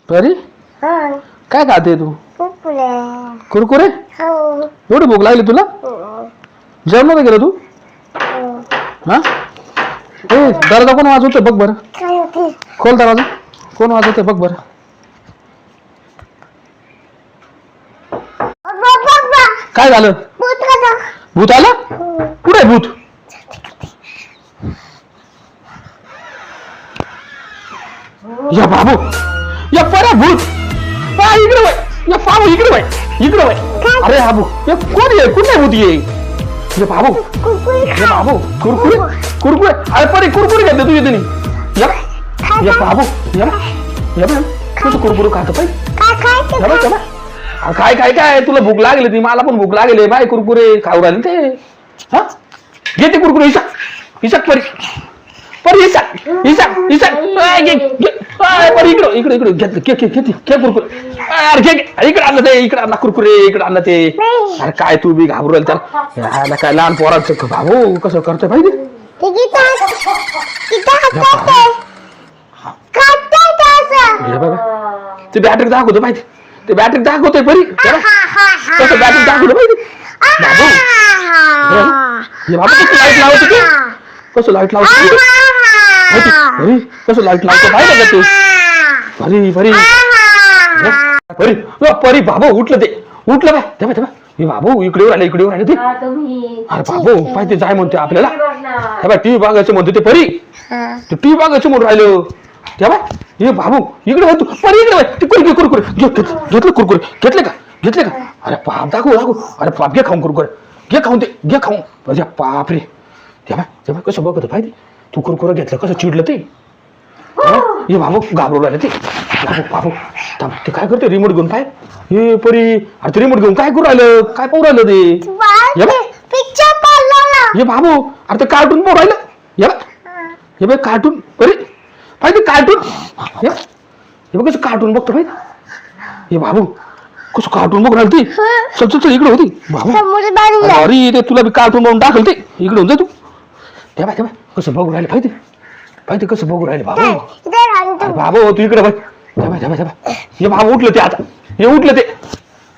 परी काय खाते तू? कुरकुरे? एवढी भूक लागली तुला? जेवण नव्हतं गेलं तू? हा ए दरवाजा कोण वाजवतोय बघ बरं. खोल दरवाजा. कोण वाजवतोय बघ बरं. काय झालं? भूत आला? कुठे भूत? या बाबू या पर्या भूत इकडे वय. या बाबू इकडे वय. इकडे वय. अरे बाबू या कोण आहे? कुठे भूत ये? ये बाबू ये बाबू कुरकुरे कुरकुरे. अरे परी कुरकुरे घेते तू येते या बाबू या कसं कुरकुरे खात पाहिजे. काय काय काय तुला भूक लागली ती मला पण भूक लागली बाय कुरकुरे खाऊ राहिले ते. हा घेते कुरकुरे. इशाक परी परी इशाक इशाक इशाक परी इकडं इकडे इकडे घेतलं घे कुरकुरे. अरे घे इकडे आणलं ते इकडे आणला कुरकुरे इकडे आणलं ते. अरे काय तू बी घाबरू राहिल त्याला काय लहान पोराचं भाऊ कसं करतोय पाहिजे. ते बॅटरी दाखवतो माहिती ते बॅटरी दाखवतोय परी कसं बॅटरी दाखवलं पाहिजे. बाबू कसं लाईट लावतो ते कसं लाईट लावतो कसं लाईट लावतो पाहिजे का ते. परी परी परी परी बाबू उठलं ते उठलं बाय तेव्हा तेव्हा हे बाबू इकडे राहिले इकडे राहिले ते. अरे बाबू पाहिजे जाय म्हणते आपल्याला तेव्हा टीव्ही बघायचं म्हणतो ते परी ते टीव्ही बघायचं म्हणून राहिलो तेव्हा हे बाबू इकडे तू परी इकडे ते कुरकुरे कुरकुरे घेतलं कुरकुरे घेतले का. अरे बाप दाखवू दाखवू. अरे बाप घे खाऊन कुरकुरे घे खाऊन ते घे खाऊन. म्हणजे बाप रे तेव्हा तेव्हा कसं बघत पाहिजे तू कुरकुरे घेतलं कसं चिडलं ते. हे बाबू घाबरू राहिले ते बाबू ते काय करते रिमोट घेऊन पाय हे परी. अरे ते रिमोट घेऊन काय करू राहिलं काय पाहू राहिलं ते हे बाबू. अरे ते कार्टून पाहू राहिलं हे बघ कार्टून परी पाहिजे कार्टून हे बघ कसं कार्टून बघतो पाहिजे. हे बाबू कसं कार्टून बघू राहिलं ती चल इकडे होती बाबू. अरे ते तुला बी कार्टून बघून टाकल ते इकडे होऊन जा तू. तेव्हा तेव्हा कसं बघू राहिले पाहिजे कसं बघू राहिले बाबू. बाबू तू इकडे बघ तेव्हा तेव्हा तेव्हा हे बाबू उठलं ते आता हे उठलं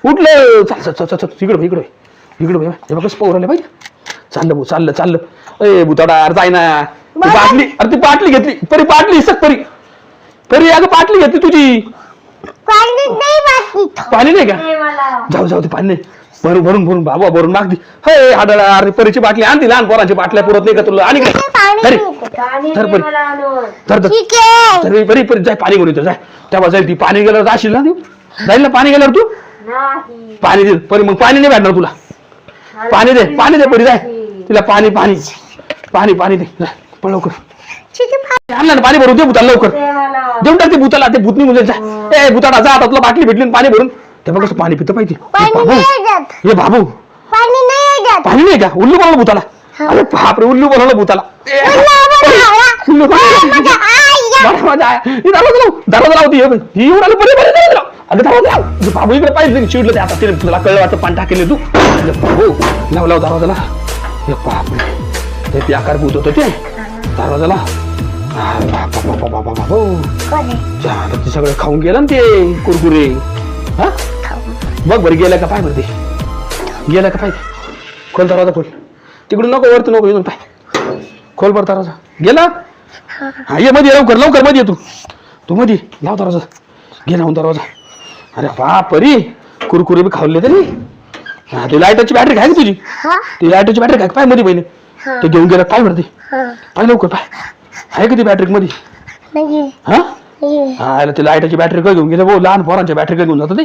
उठलं चल इकडे इकडे इकडे तेव्हा कसं पाहू राहिले पाहिजे. चाललं ए भुताडा अरे जाय ना. बाटली अरे ती बाटली घेतली परी बाटली सक परी परी अगं बाटली घेतली तुझी. पाणी नाही का जाऊ ते पाणी नाही भरून बाबा भरून मागती हे आडळा. अरे परीची बाटली आणती लहान पोरांची बाटल्या पुरत नाही का तुला आणि परी परी परी जाय पाणी घेऊन येतो जाय तेव्हा जाईल ती पाणी गेल्यावर जाशील ना तू जाईल ना पाणी गेल्यावर तू पाणी दे परी. मग पाणी नाही भेटणार तुला. पाणी दे परी जाय तिला पाणी दे पण लवकर आणलं ना पाणी भरून दे भूताला लवकर देऊन टाक ते भूताला ते भूत निघून जाय. ए भूताला जा आता तुला बाटली भेटली पाणी भरून तेव्हा कसं पाणी पितं पाहिजे. हे बाबू पाणी नाही का उल्लू बनवलं भूताला. अरे बापरे उल्लू बनवलं भूताला. दरवाजा लावती ही उडाली बरी अगं दरवाजा लाव बाबू इकडे पाहिजे चिडलं ते आता तुला कळलं वाटतं पाणी टाकेल तू. बाबू लाव दरवाजाला. हे बापरे ते आकार भूत होतं ते दरवाजाला. बाबू ते सगळं खाऊन गेलं ना ते कुरकुरे. हा बघ बरं गेलं का पाय बरं ते गेलं का पाय खोल दरवाजा खोल तिकडून नको वरती नको येऊन पाय खोल बरं दरवाजा गेला. हा ये मध्ये लवकर मध्ये ये तू मध्ये लाव दरवाजा घे लावून दरवाजा. अरे बाप परी कुरकुरे बी खाल्ले तरी. हा ते लाईटाची बॅटरी काय तुझी ती लाईटाची बॅटरी काय पाय मध्ये पहिले ते घेऊन गेला पाय बरं ते पाय लवकर पाय आहे का ती बॅटरी मध्ये. हा ते लाईटाची बॅटरी काय घेऊन गेले लहान पोरांच्या बॅटरी काय घेऊन जातो ते